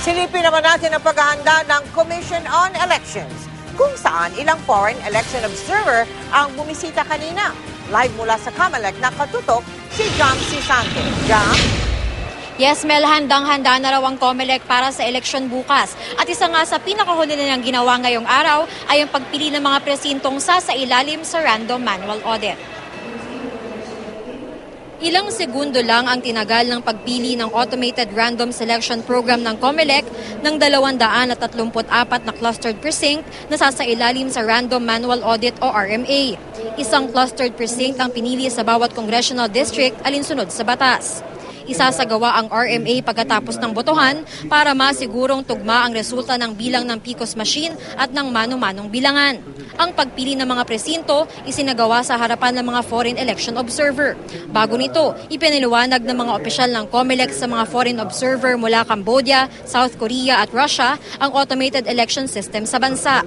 Silipin naman natin ang paghahanda ng Commission on Elections, kung saan ilang foreign election observer ang bumisita kanina. Live mula sa COMELEC nakatutok si Jam Sisante. Jam? Yes, Mel, handang-handa na raw ang COMELEC para sa eleksyon bukas. At isa nga sa pinakahuli nilang ginawa ngayong araw ay ang pagpili ng mga presintong sasailalim sa random manual audit. Ilang segundo lang ang tinagal ng pagpili ng Automated Random Selection Program ng COMELEC ng 234 na clustered precinct na sasailalim sa Random Manual Audit o RMA. Isang clustered precinct ang pinili sa bawat congressional district alinsunod sa batas. Isasagawa ang RMA pagkatapos ng botohan para masigurong tugma ang resulta ng bilang ng PCOS machine at ng mano-manong bilangan. Ang pagpili ng mga presinto isinagawa sa harapan ng mga foreign election observer. Bago nito, ipinaliwanag ng mga opisyal ng COMELEC sa mga foreign observer mula Cambodia, South Korea at Russia ang automated election system sa bansa.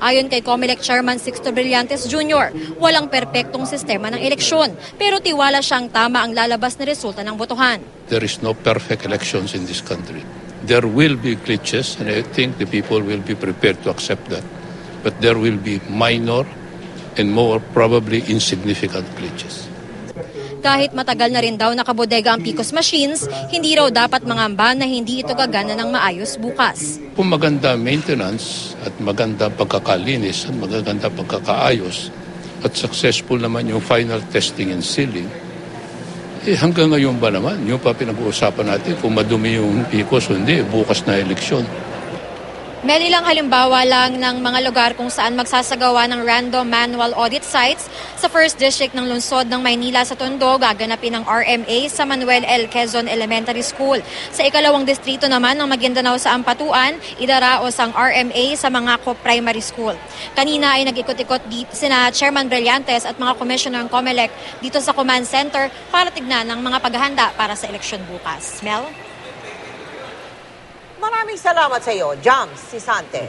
Ayon kay COMELEC Chairman Sixto Brillantes Jr., walang perpektong sistema ng eleksyon, pero tiwala siyang tama ang lalabas na resulta ng botohan. There is no perfect elections in this country. There will be glitches, and I think the people will be prepared to accept that. But there will be minor and more probably insignificant glitches. Kahit matagal na rin daw nakabodega ang PCOS machines, hindi raw dapat mangamba na hindi ito gagana ng maayos bukas. Kung maganda maintenance at maganda pagkakalinis at maganda pagkakaayos at successful naman yung final testing and sealing, hanggang ngayon ba naman, yung pa pinag-uusapan natin kung madumi yung PCOS o hindi, bukas na eleksyon. May ilang halimbawa lang ng mga lugar kung saan magsasagawa ng random manual audit sites. Sa 1st District ng lungsod ng Maynila sa Tondo, gaganapin ang RMA sa Manuel L. Quezon Elementary School. Sa ikalawang distrito naman ng Maguindanao sa Ampatuan, idaraos ang RMA sa mga primary school. Kanina ay nag-ikot-ikot sina Chairman Brillantes at mga commissioner ng COMELEC dito sa command center para tignan ang mga paghahanda para sa eleksyon bukas. Mel? Maraming salamat sa iyo, Jam Sisante.